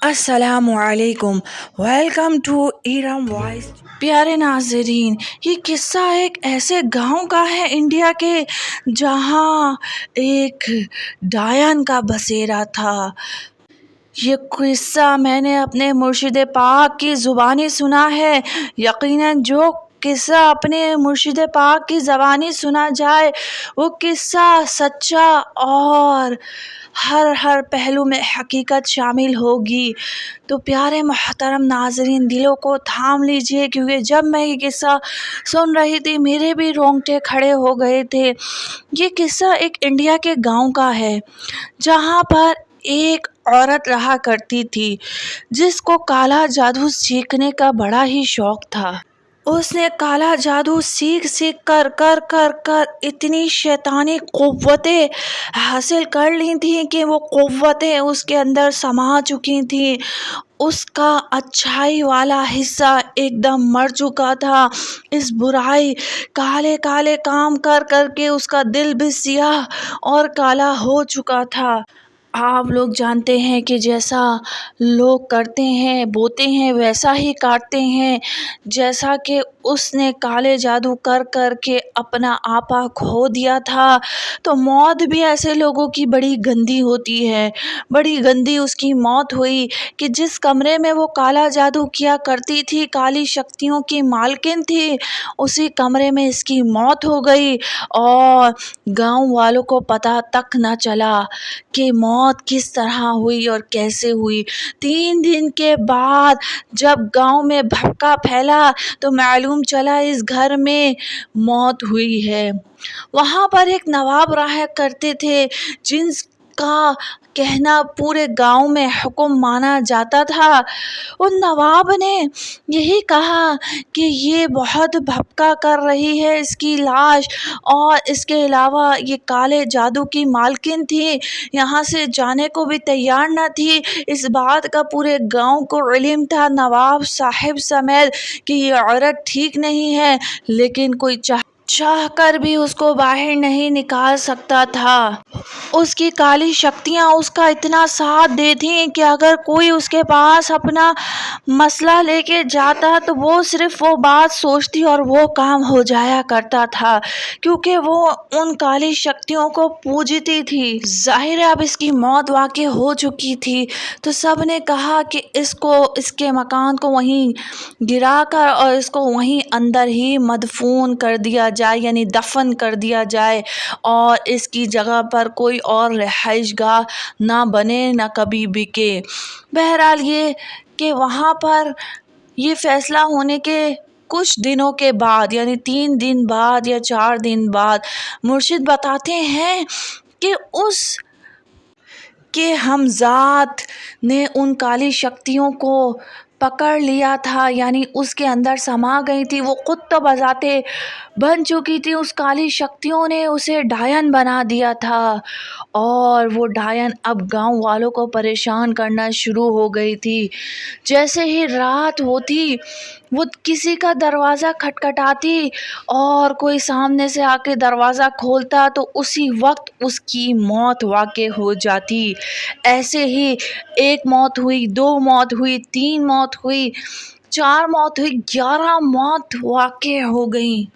السلام علیکم، welcome to Iram voice. پیارے ناظرین، یہ قصہ ایک ایسے گاؤں کا ہے انڈیا کے جہاں ایک ڈائن کا بسیرا تھا۔ یہ قصہ میں نے اپنے مرشد پاک کی زبانی سنا ہے۔ یقیناً جو قصہ اپنے مرشد پاک کی زبانی سنا جائے وہ قصہ سچا اور ہر پہلو میں حقیقت شامل ہوگی۔ تو پیارے محترم ناظرین، دلوں کو تھام لیجئے، کیونکہ جب میں یہ قصہ سن رہی تھی میرے بھی رونگٹے کھڑے ہو گئے تھے۔ یہ قصہ ایک انڈیا کے گاؤں کا ہے جہاں پر ایک عورت رہا کرتی تھی جس کو کالا جادو سیکھنے کا بڑا ہی شوق تھا۔ اس نے کالا جادو سیکھ کر اتنی شیطانی قوتیں حاصل کر لی تھیں کہ وہ قوتیں اس کے اندر سما چکی تھیں۔ اس کا اچھائی والا حصہ ایک دم مر چکا تھا۔ اس برائی کالے کام کر کے اس کا دل بھی سیاہ اور کالا ہو چکا تھا۔ آپ لوگ جانتے ہیں کہ جیسا لوگ کرتے ہیں بوتے ہیں ویسا ہی کاٹتے ہیں۔ جیسا کہ اس نے کالے جادو کر کے اپنا آپا کھو دیا تھا، تو موت بھی ایسے لوگوں کی بڑی گندی ہوتی ہے۔ بڑی گندی اس کی موت ہوئی کہ جس کمرے میں وہ کالا جادو کیا کرتی تھی، کالی شکتیوں کی مالکن تھی، اسی کمرے میں اس کی موت ہو گئی اور گاؤں والوں کو پتہ تک نہ چلا کہ موت کس طرح ہوئی اور کیسے ہوئی۔ 3 دن کے بعد جب گاؤں میں بھبکا پھیلا تو معلوم چلا اس گھر میں موت ہوئی ہے۔ وہاں پر ایک نواب رہا کرتے تھے جن کا کہنا پورے گاؤں میں حکم مانا جاتا تھا۔ ان نواب نے یہی کہا کہ یہ بہت بھبکا کر رہی ہے اس کی لاش، اور اس کے علاوہ یہ کالے جادو کی مالکن تھی، یہاں سے جانے کو بھی تیار نہ تھی۔ اس بات کا پورے گاؤں کو علم تھا، نواب صاحب سمیت، کہ یہ عورت ٹھیک نہیں ہے، لیکن کوئی چاہ کر بھی اس کو باہر نہیں نکال سکتا تھا۔ اس کی کالی شکتیاں اس کا اتنا ساتھ دیتی کہ اگر کوئی اس کے پاس اپنا مسئلہ لے کے جاتا تو وہ صرف وہ بات سوچتی اور وہ کام ہو جایا کرتا تھا، کیونکہ وہ ان کالی شکتیوں کو پوجتی تھی۔ ظاہر ہے اب اس کی موت واقع ہو چکی تھی، تو سب نے کہا کہ اس کے مکان کو وہیں گرا کر اور اس کو وہیں اندر ہی مدفون کر دیا جائے، یعنی دفن کر دیا جائے، اور اس کی جگہ پر کوئی اور رہائش گاہ نہ بنے، نہ کبھی بکے۔ بہرحال یہ کہ وہاں پر یہ فیصلہ ہونے کے کچھ دنوں کے بعد، یعنی 3 دن بعد یا 4 دن بعد، مرشد بتاتے ہیں کہ اس کے ہمذات نے ان کالی شکتیوں کو پکڑ لیا تھا، یعنی اس کے اندر سما گئی تھی، وہ خود تو بذاتِ بن چکی تھی۔ اس کالی شکتیوں نے اسے ڈائن بنا دیا تھا، اور وہ ڈائن اب گاؤں والوں کو پریشان کرنا شروع ہو گئی تھی۔ جیسے ہی رات ہوتی وہ کسی کا دروازہ کھٹکھٹاتی اور کوئی سامنے سے آ کے دروازہ کھولتا تو اسی وقت اس کی موت واقع ہو جاتی۔ ایسے ہی 1 موت ہوئی، 2 موت ہوئی، 3 موت ہوئی، 4 موت ہوئی، 11 موت واقع ہو گئیں۔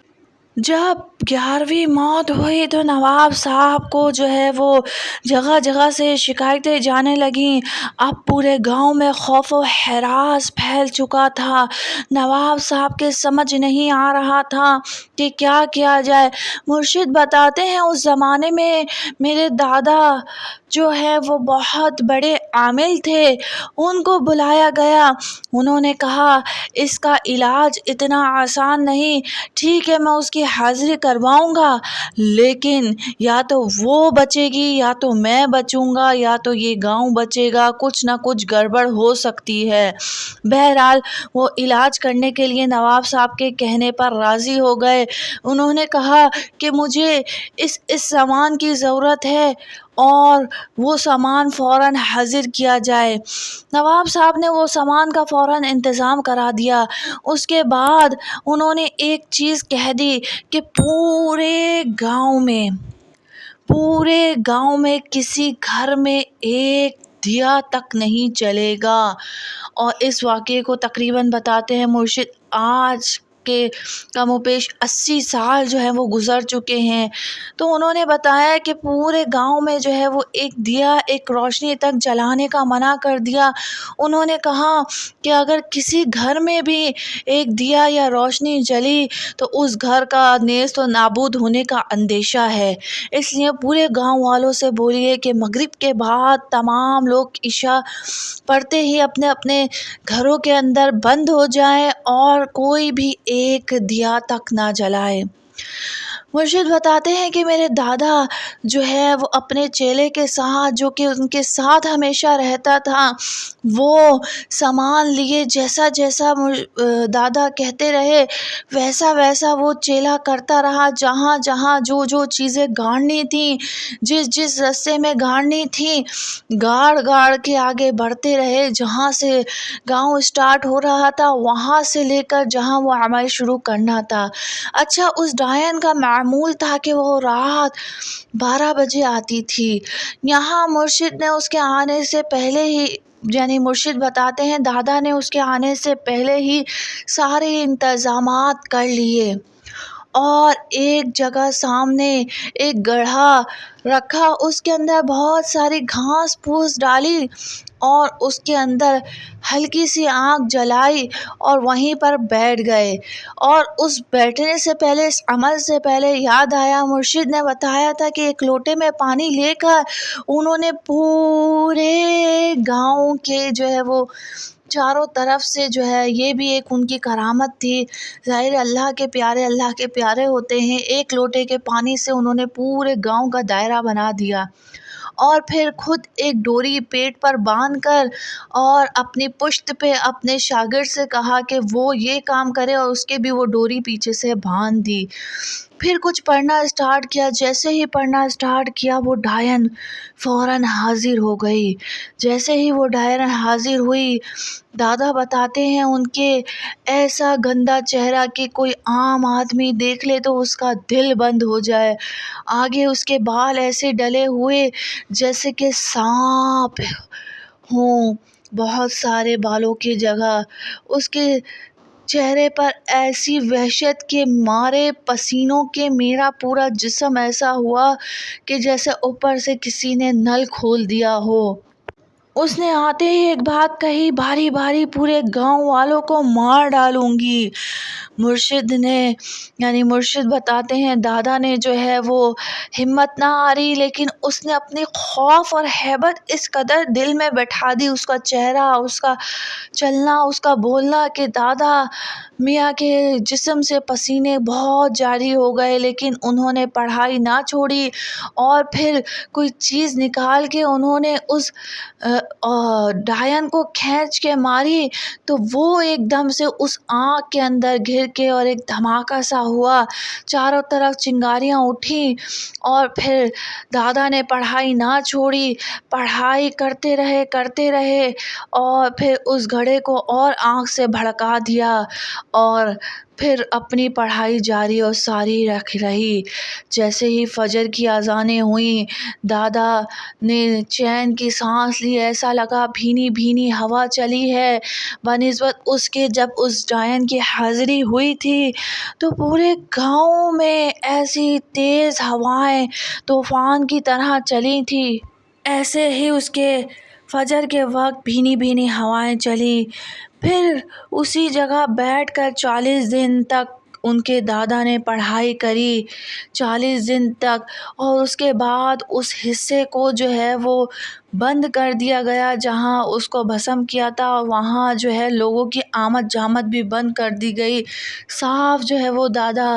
جب 11ویں موت ہوئی تو نواب صاحب کو جو ہے وہ جگہ سے شکایتیں جانے لگیں۔ اب پورے گاؤں میں خوف و ہراس پھیل چکا تھا۔ نواب صاحب کے سمجھ نہیں آ رہا تھا کہ کیا کیا جائے۔ مرشد بتاتے ہیں اس زمانے میں میرے دادا جو ہے وہ بہت بڑے عامل تھے، ان کو بلایا گیا۔ انہوں نے کہا اس کا علاج اتنا آسان نہیں، ٹھیک ہے میں اس کی حاضری کرواؤں گا، لیکن یا تو وہ بچے گی یا تو میں بچوں گا یا تو یہ گاؤں بچے گا، کچھ نہ کچھ گڑبڑ ہو سکتی ہے۔ بہرحال وہ علاج کرنے کے لیے نواب صاحب کے کہنے پر راضی ہو گئے۔ انہوں نے کہا کہ مجھے اس سامان کی ضرورت ہے اور وہ سامان فوراً حاضر کیا جائے۔ نواب صاحب نے وہ سامان کا فوراً انتظام کرا دیا۔ اس کے بعد انہوں نے ایک چیز کہہ دی کہ پورے گاؤں میں کسی گھر میں ایک دیا تک نہیں جلے گا۔ اور اس واقعے کو تقریباً بتاتے ہیں مرشد آج کے کم و بیش 80 سال جو ہے وہ گزر چکے ہیں۔ تو انہوں نے بتایا کہ پورے گاؤں میں جو ہے وہ ایک دیا، ایک روشنی تک جلانے کا منع کر دیا۔ انہوں نے کہا کہ اگر کسی گھر میں بھی ایک دیا یا روشنی جلی تو اس گھر کا نیست و نابود ہونے کا اندیشہ ہے، اس لیے پورے گاؤں والوں سے بولیے کہ مغرب کے بعد تمام لوگ عشاء پڑھتے ہی اپنے اپنے گھروں کے اندر بند ہو جائیں اور کوئی بھی ایک دیا تک نہ جلائے۔ مرشد بتاتے ہیں کہ میرے دادا جو ہے وہ اپنے چیلے کے ساتھ، جو کہ ان کے ساتھ ہمیشہ رہتا تھا، وہ سامان لیے جیسا جیسا دادا کہتے رہے ویسا ویسا وہ چیلا کرتا رہا۔ جہاں جہاں جو جو چیزیں گاڑنی تھیں، جس جس رستے میں گاڑنی تھیں، گاڑ گاڑ کے آگے بڑھتے رہے۔ جہاں سے گاؤں اسٹارٹ ہو رہا تھا وہاں سے لے کر جہاں وہ عمل شروع کرنا تھا۔ اچھا، اس ڈائن کا معمول تھا کہ وہ رات 12 بجے آتی تھی یہاں۔ مرشد نے اس کے آنے سے پہلے ہی، یعنی مرشد بتاتے ہیں دادا نے اس کے آنے سے پہلے ہی سارے انتظامات کر لیے اور ایک جگہ سامنے ایک گڑھا رکھا، اس کے اندر بہت ساری گھاس پھوس ڈالی اور اس کے اندر ہلکی سی آنکھ جلائی اور وہیں پر بیٹھ گئے۔ اور اس بیٹھنے سے پہلے، اس عمل سے پہلے یاد آیا، مرشد نے بتایا تھا کہ ایک لوٹے میں پانی لے کر انہوں نے پورے گاؤں کے جو ہے وہ چاروں طرف سے جو ہے، یہ بھی ایک ان کی کرامت تھی، ظاہر اللہ کے پیارے ہوتے ہیں، ایک لوٹے کے پانی سے انہوں نے پورے گاؤں کا دائرہ بنا دیا اور پھر خود ایک ڈوری پیٹ پر باندھ کر اور اپنی پشت پہ اپنے شاگرد سے کہا کہ وہ یہ کام کرے اور اس کے بھی وہ ڈوری پیچھے سے باندھ دی۔ پھر کچھ پڑھنا اسٹارٹ کیا۔ جیسے ہی پڑھنا اسٹارٹ کیا وہ ڈائن فوراً حاضر ہو گئی۔ جیسے ہی وہ ڈائن حاضر ہوئی، دادا بتاتے ہیں ان کے ایسا گندا چہرہ کہ کوئی عام آدمی دیکھ لے تو اس کا دل بند ہو جائے۔ آگے اس کے بال ایسے ڈلے ہوئے جیسے کہ سانپ ہوں، بہت سارے بالوں کی جگہ۔ اس کے چہرے پر ایسی وحشت کے مارے پسینوں کے میرا پورا جسم ایسا ہوا کہ جیسے اوپر سے کسی نے نل کھول دیا ہو۔ اس نے آتے ہی ایک بات کہی، باری باری پورے گاؤں والوں کو مار ڈالوں گی۔ مرشد نے، یعنی مرشد بتاتے ہیں دادا نے جو ہے وہ ہمت نہ آ رہی، لیکن اس نے اپنی خوف اور ہیبت اس قدر دل میں بٹھا دی، اس کا چہرہ، اس کا چلنا، اس کا بولنا، کہ دادا میاں کے جسم سے پسینے بہت جاری ہو گئے، لیکن انہوں نے پڑھائی نہ چھوڑی اور پھر کوئی چیز نکال کے انہوں نے اس ڈائن کو کھینچ کے ماری تو وہ ایک دم سے اس آنکھ کے اندر گر کے اور ایک دھماکہ سا ہوا، چاروں طرف چنگاریاں اٹھیں اور پھر دادا نے پڑھائی نہ چھوڑی، پڑھائی کرتے رہے اور پھر اس گھڑے کو اور آنکھ سے بھڑکا دیا اور پھر اپنی پڑھائی جاری اور ساری رہی۔ جیسے ہی فجر کی اذانیں ہوئیں، دادا نے چین کی سانس لی، ایسا لگا بھینی بھینی ہوا چلی ہے بنسبت اس کے جب اس ڈائن کی حاضری ہوئی تھی تو پورے گاؤں میں ایسی تیز ہوائیں طوفان کی طرح چلی تھی۔ ایسے ہی اس کے فجر کے وقت بھینی بھینی ہوائیں چلی۔ پھر اسی جگہ بیٹھ کر 40 دن تک ان کے دادا نے پڑھائی کری، 40 دن تک، اور اس کے بعد اس حصے کو جو ہے وہ بند کر دیا گیا جہاں اس کو بھسم کیا تھا، اور وہاں جو ہے لوگوں کی آمد جامد بھی بند کر دی گئی۔ صاف جو ہے وہ دادا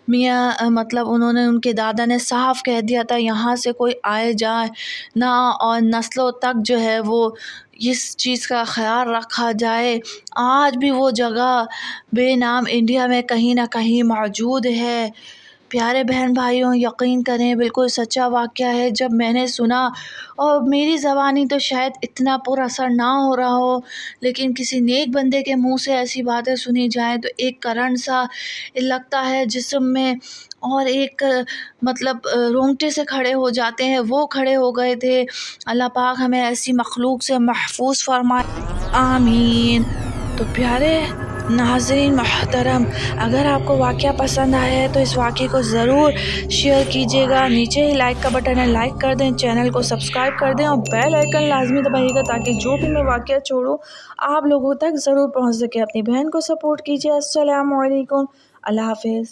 میاں، مطلب انہوں نے، ان کے دادا نے صاف کہہ دیا تھا یہاں سے کوئی آئے جائے نہ، اور نسلوں تک جو ہے وہ اس چیز کا خیال رکھا جائے۔ آج بھی وہ جگہ بے نام انڈیا میں کہیں نہ کہیں موجود ہے۔ پیارے بہن بھائیوں، یقین کریں بالکل سچا واقعہ ہے۔ جب میں نے سنا، اور میری زبانی تو شاید اتنا پر اثر نہ ہو رہا ہو، لیکن کسی نیک بندے کے منہ سے ایسی باتیں سنی جائیں تو ایک کرنٹ سا لگتا ہے جسم میں اور ایک مطلب رونگٹے سے کھڑے ہو جاتے ہیں، وہ کھڑے ہو گئے تھے۔ اللہ پاک ہمیں ایسی مخلوق سے محفوظ فرمائے، آمین۔ تو پیارے ناظرین محترم، اگر آپ کو واقعہ پسند آیا ہے تو اس واقعے کو ضرور شیئر کیجیے گا، نیچے ہی لائک کا بٹن ہے، لائک کر دیں، چینل کو سبسکرائب کر دیں اور بیل آئیکن لازمی دبائیے گا تاکہ جو بھی میں واقعہ چھوڑوں آپ لوگوں تک ضرور پہنچ سکے۔ اپنی بہن کو سپورٹ کیجیے۔ السلام علیکم، اللہ حافظ۔